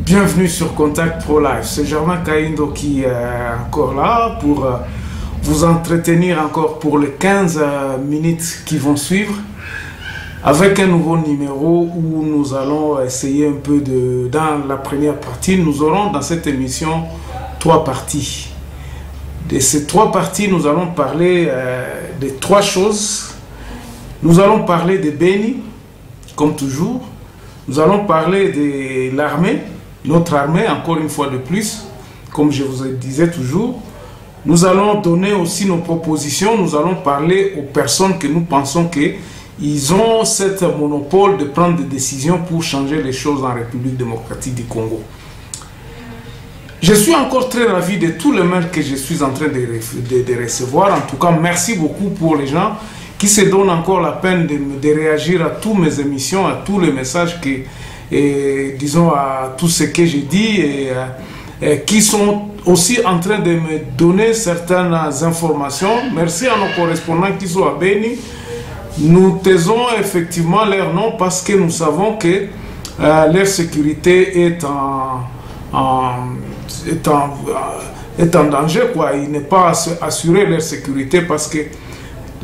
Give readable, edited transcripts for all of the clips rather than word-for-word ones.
Bienvenue sur Contact Pro Life. C'est Germain Kaindo qui est encore là pour vous entretenir encore pour les 15 minutes qui vont suivre avec un nouveau numéro où nous allons essayer un peu de... Dans la première partie, nous aurons dans cette émission 3 parties. De ces 3 parties, nous allons parler de 3 choses. Nous allons parler de Beni, comme toujours. Nous allons parler de l'armée, notre armée, encore une fois de plus, comme je vous le disais toujours. Nous allons donner aussi nos propositions. Nous allons parler aux personnes que nous pensons qu'ils ont cette monopole de prendre des décisions pour changer les choses en République démocratique du Congo. Je suis encore très ravi de tous les mails que je suis en train de recevoir. En tout cas, merci beaucoup pour les gens qui se donnent encore la peine de réagir à toutes mes émissions, à tous les messages disons à tout ce que j'ai dit et qui sont aussi en train de me donner certaines informations. Merci à nos correspondants qui sont à Beni. Nous taisons effectivement leur nom parce que nous savons que leur sécurité est en danger, quoi. Il n'est pas assuré leur sécurité parce que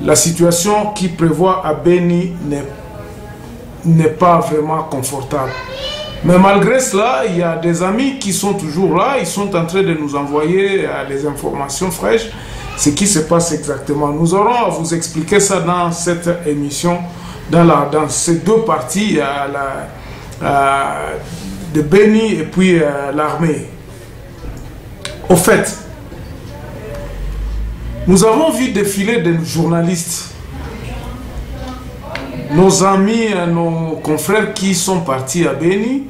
la situation qui prévoit à Beni n'est pas vraiment confortable. Mais malgré cela, il y a des amis qui sont toujours là, ils sont en train de nous envoyer les informations fraîches, ce qui se passe exactement. Nous aurons à vous expliquer ça dans cette émission, dans ces 2 parties, de Beni et puis l'armée. Au fait, nous avons vu défiler des journalistes, nos amis, nos confrères qui sont partis à Beni.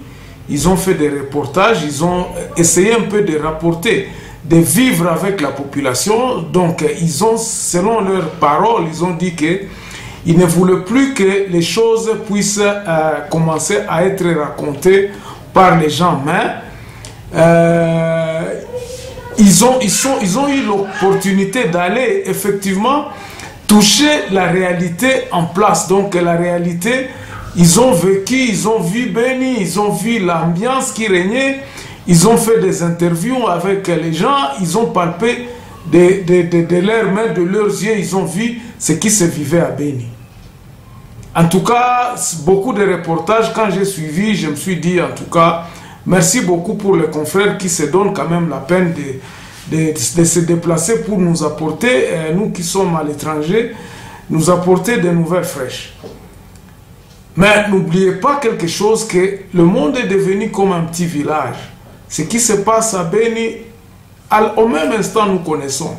Ils ont fait des reportages, ils ont essayé un peu de rapporter, de vivre avec la population. Donc, ils ont, selon leurs paroles, ils ont dit qu'ils ne voulaient plus que les choses puissent commencer à être racontées par les gens. Mais ils ont eu l'opportunité d'aller effectivement toucher la réalité en place. Donc la réalité, ils ont vécu, ils ont vu Beni, ils ont vu l'ambiance qui régnait, ils ont fait des interviews avec les gens, ils ont palpé de leurs mains, de leurs yeux, ils ont vu ce qui se vivait à Beni. En tout cas, beaucoup de reportages, quand j'ai suivi, je me suis dit en tout cas, merci beaucoup pour les confrères qui se donnent quand même la peine de se déplacer pour nous apporter, nous qui sommes à l'étranger, nous apporter des nouvelles fraîches. Mais n'oubliez pas quelque chose, que le monde est devenu comme un petit village. Ce qui se passe à Beni, au même instant nous connaissons.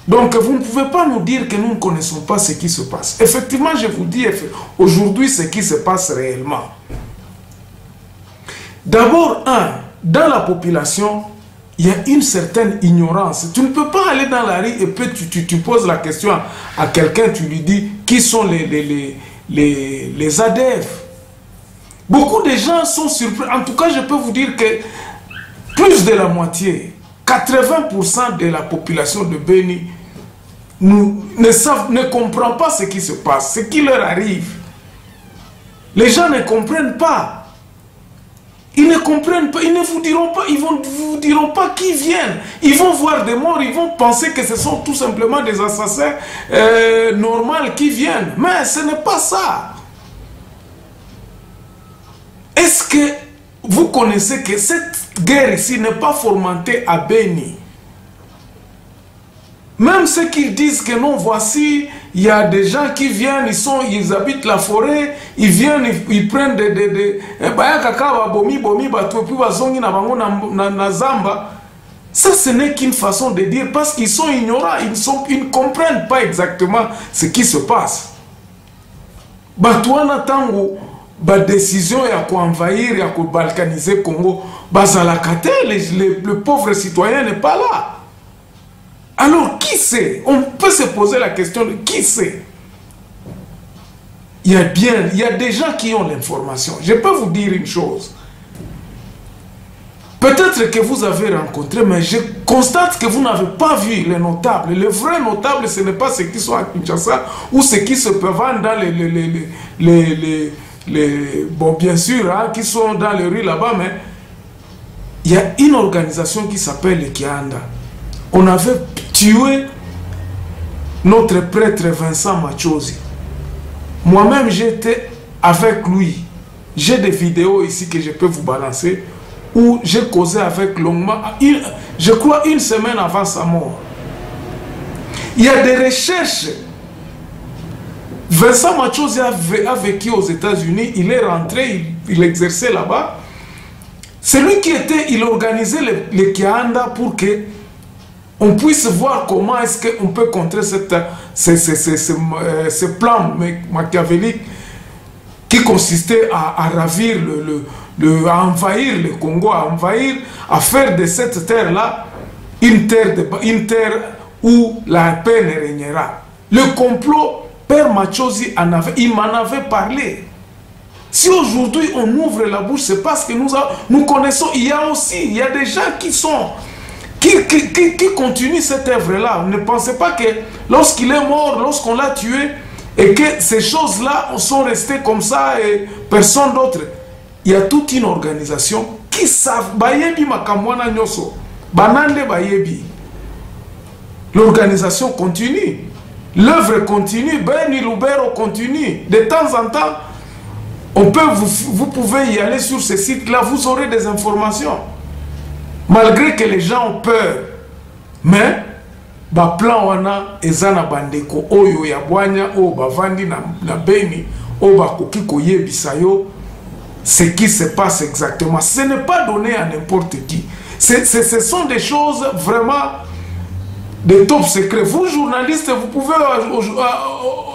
Donc vous ne pouvez pas nous dire que nous ne connaissons pas ce qui se passe. Effectivement, je vous dis aujourd'hui ce qui se passe réellement. D'abord, dans la population, il y a une certaine ignorance. Tu ne peux pas aller dans la rue et puis tu poses la question à quelqu'un, tu lui dis qui sont les ADF. Beaucoup de gens sont surpris. En tout cas, je peux vous dire que plus de la moitié, 80% de la population de Beni ne comprend pas ce qui se passe, ce qui leur arrive. Les gens ne comprennent pas. Ils ne comprennent pas, ils ne vous diront pas, ils vont vous diront pas qui viennent. Ils vont voir des morts, ils vont penser que ce sont tout simplement des assassins normaux qui viennent. Mais ce n'est pas ça. Est-ce que vous connaissez que cette guerre ici n'est pas fomentée à Beni? Même ceux qui disent que non, voici, il y a des gens qui viennent, ils habitent la forêt, ils viennent, ils prennent ça, ce n'est qu'une façon de dire, parce qu'ils sont ignorants, ils ne comprennent pas exactement ce qui se passe. Batouana tango, ba décision ya ko envahir, ya ko balkaniser Congo, bazalakate, le pauvre citoyen n'est pas là. Alors, qui c'est? On peut se poser la question de qui c'est? Il y a des gens qui ont l'information. Je peux vous dire une chose. Peut-être que vous avez rencontré, mais je constate que vous n'avez pas vu les notables. Les vrais notables, ce n'est pas ceux qui sont à Kinshasa ou ceux qui se peuvent vendre dans bon, bien sûr, hein, qui sont dans les rues là-bas, mais il y a une organisation qui s'appelle le Kianda. On avait tué notre prêtre Vincent Machozi. Moi-même, j'étais avec lui. J'ai des vidéos ici que je peux vous balancer où j'ai causé avec longuement, je crois une semaine avant sa mort. Il y a des recherches. Vincent Machozi a vécu aux États-Unis, il est rentré, il exerçait là-bas. C'est lui qui était, il organisait les Kianda pour que on puisse voir comment est-ce qu'on peut contrer ce plan machiavélique qui consistait à ravir, à envahir le Congo, à faire de cette terre-là une terre où la paix ne régnera. Le complot, Père Machozi il m'en avait parlé. Si aujourd'hui on ouvre la bouche, c'est parce que nous connaissons, il y a des gens qui continuent cette œuvre-là. Ne pensez pas que lorsqu'il est mort, lorsqu'on l'a tué, et que ces choses-là sont restées comme ça et personne d'autre. Il y a toute une organisation qui savent. L'organisation continue. L'œuvre continue. Beni Lubero continue. De temps en temps, vous pouvez y aller sur ce site-là, vous aurez des informations. Malgré que les gens ont peur. Mais, ba plan wana ezana bandeko oyo ya bwanya o bavandi na Beni o bakoki koyebisa yo ce qui se passe exactement. Ce n'est pas donné à n'importe qui. Ce sont des choses vraiment de top secret. Vous, journalistes, vous pouvez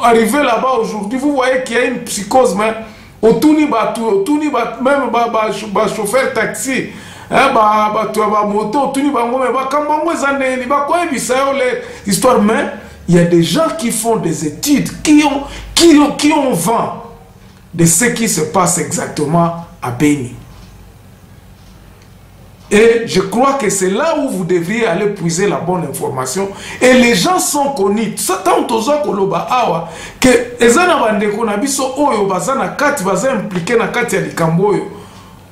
arriver là-bas aujourd'hui, vous voyez qu'il y a une psychose, mais même chauffeur taxi, histoire, mais il y a des gens qui font des études, qui ont vent de ce qui se passe exactement à Beni. Et je crois que c'est là où vous devriez aller puiser la bonne information. Et les gens sont connus. Tant que ezana bandeko na biso oyo bazana kati baza impliqué na kati ya likambo oyo.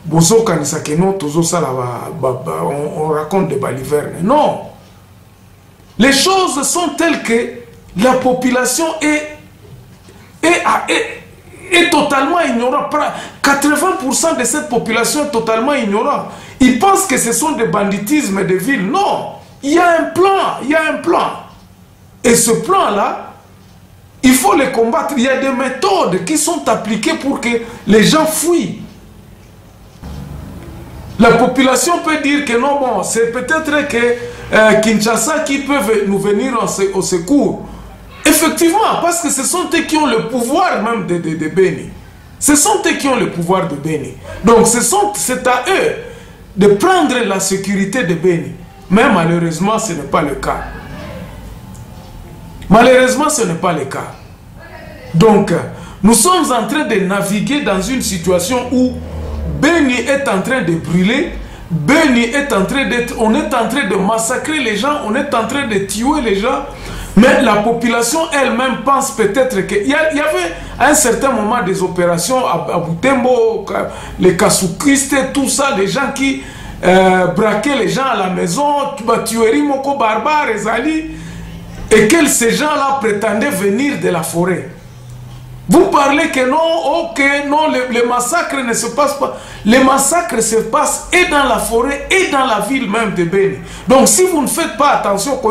Bozo kanisa ke non tozo sala on raconte des balivernes. Non. Les choses sont telles que la population est totalement ignorante. 80% de cette population est totalement ignorante. Ils pensent que ce sont des banditismes de villes. Non, il y a un plan, il y a un plan. Et ce plan-là, il faut le combattre. Il y a des méthodes qui sont appliquées pour que les gens fuient. La population peut dire que non, bon, c'est peut-être que Kinshasa qui peuvent nous venir au secours. Effectivement, parce que ce sont eux qui ont le pouvoir même de Beni. Ce sont eux qui ont le pouvoir de Beni. Donc c'est à eux de prendre la sécurité de Beni. Mais malheureusement, ce n'est pas le cas. Malheureusement, ce n'est pas le cas. Donc, nous sommes en train de naviguer dans une situation où Beni est en train de brûler. Beni est en train d'être... On est en train de massacrer les gens. On est en train de tuer les gens. Mais la population elle-même pense peut-être qu'il y avait à un certain moment des opérations à Butembo, les Kassoukistes, tout ça, les gens qui braquaient les gens à la maison, tueries moko barbare, et que ces gens-là prétendaient venir de la forêt. Vous parlez que non, ok, non, les massacres ne se passent pas. Les massacres se passent et dans la forêt et dans la ville même de Beni. Donc si vous ne faites pas attention,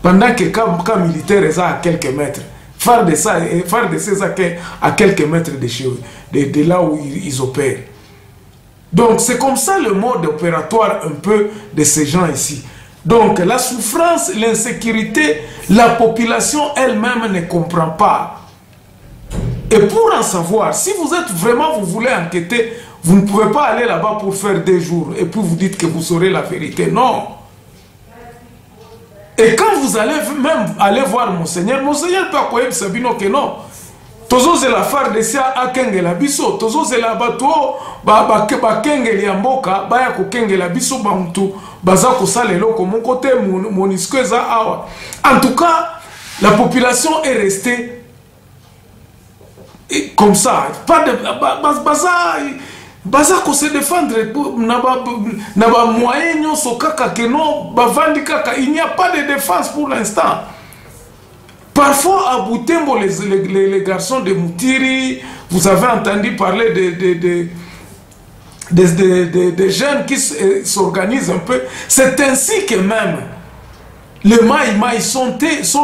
pendant que camp militaire est à quelques mètres, faire de ça à quelques mètres de là où ils opèrent. Donc c'est comme ça le mode opératoire un peu de ces gens ici. Donc la souffrance, l'insécurité, la population elle-même ne comprend pas. Et pour en savoir, si vous êtes vraiment, vous voulez enquêter, vous ne pouvez pas aller là-bas pour faire 2 jours et puis vous dites que vous saurez la vérité. Non. Et quand vous allez même aller voir Monseigneur peut accueillir Sabino que non. Tozo c'est la phare de sia a kengela biso, tozo c'est la bato ba kengeli amboka ba ya ko kengela biso ba mtu baza ko salelo ko mon côté monisco eza awa. En tout cas, la population est restée comme ça, pas de baza ko se défendre na ba moyen nyonso kaka que non bavandi kaka, il n'y a pas de défense pour l'instant. Parfois à Butembo les garçons de Moutiri, vous avez entendu parler des jeunes qui s'organisent un peu. C'est ainsi que même les Maï sont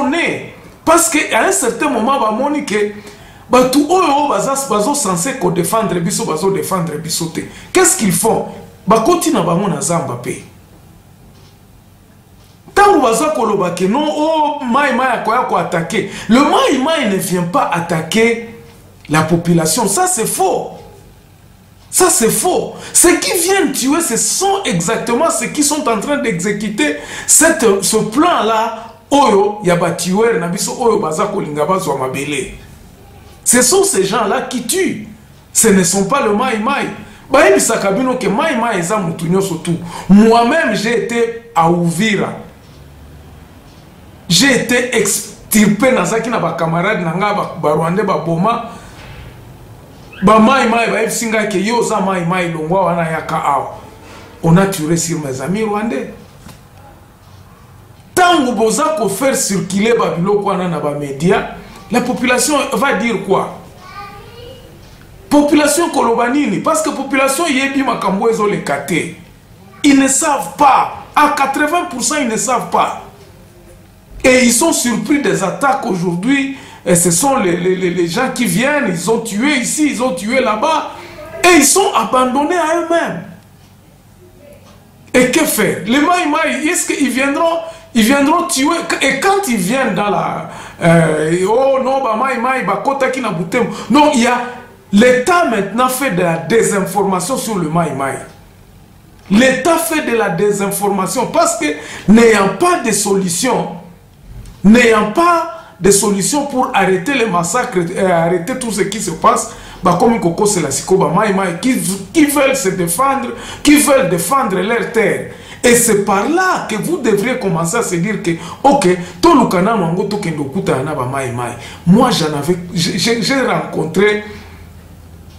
nés, parce qu'à un certain moment ba monique tout bazo censé ko défendre biso bazo défendre bisote. Qu'est-ce qu'ils font? Ba continue ba mona zamba pe. Tant bazo koloba que non Maï akoya ko attaquer. Le Maï ne vient pas attaquer la population, ça c'est faux. Ça c'est faux. Ceux qui viennent tuer, ce sont exactement ceux qui sont en train d'exécuter ce plan là. Oyo yaba tuer na biso oyo baza kolinga bazwa mabele. Ce sont ces gens-là qui tuent. Ce ne sont pas le Maï. Moi-même, j'ai été à Ouvira. J'ai été extirpé dans les camarades, dans Rwandais, Boma. On a tué sur mes amis rwandais. Tant que vous avez fait circuler les médias, la population va dire quoi? Population kolobanini, parce que population yebi makambo ezo le kate. Ils ne savent pas. À 80%, ils ne savent pas. Et ils sont surpris des attaques aujourd'hui. Et ce sont les gens qui viennent, ils ont tué ici, ils ont tué là-bas. Et ils sont abandonnés à eux-mêmes. Et que faire? Les Maï, est-ce qu'ils viendront? Ils viendront tuer. Et quand ils viennent dans la... oh non, non, il y a... L'État maintenant fait de la désinformation sur le Maï. L'État fait de la désinformation parce que n'ayant pas de solution, pour arrêter les massacres, arrêter tout ce qui se passe, comme Koko Selassie Maï, qui veulent se défendre, qui veulent défendre leur terre. Et c'est par là que vous devriez commencer à se dire que, ok, moi j'ai rencontré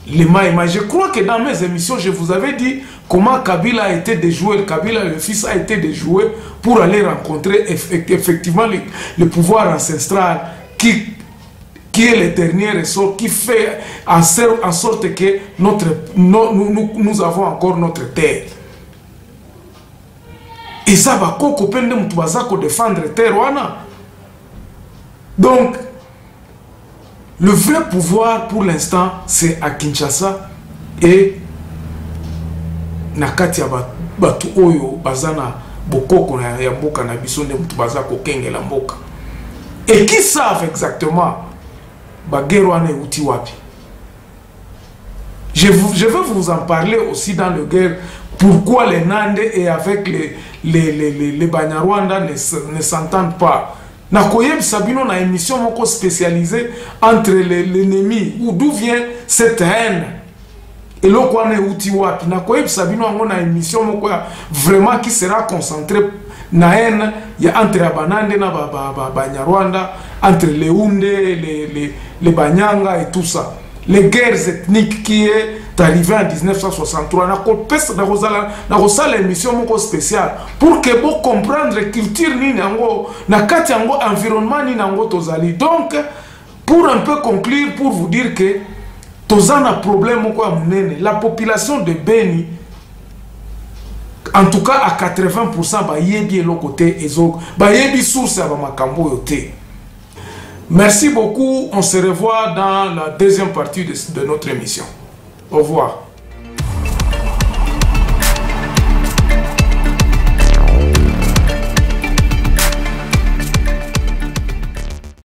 les Maï. Je crois que dans mes émissions, je vous avais dit comment Kabila a été déjoué, Kabila le fils a été déjoué pour aller rencontrer effectivement le pouvoir ancestral qui est le dernier ressort, qui fait en sorte que nous avons encore notre terre. Et ça va défendre terre. Donc, le vrai pouvoir pour l'instant, c'est à Kinshasa et Nakati Batu Oyo, Bazana, Bokoko, Yamboka, Nabisonde, Mutubazako, Kenge, Lamboka. Et qui savent exactement Baguerwane Utiwapi. Je vais vous en parler aussi dans le guerre. Pourquoi les Nande et avec les Banyarwanda ne s'entendent pas. Nakoyeb Sabino na émission moko spécialisée entre l'ennemi, ou d'où vient cette haine. Et là, on est Utiwapi. Nakoyeb Sabino a une émission moko vraiment qui sera concentrée na haine. Il y a entre Abanande na Banyarwanda, entre les Hunde, les Banyanga et tout ça. Les guerres ethniques qui est arrivé en 1963, on a l'émission spéciale pour que vous comprendre la culture na environnement ni. Donc, pour un peu conclure, pour vous dire que tozan a problème la population de Beni, en tout cas à 80%, ba yebi le côté ezog, ba yebi source ba makambo yote. Merci beaucoup. On se revoit dans la deuxième partie de notre émission. Au revoir.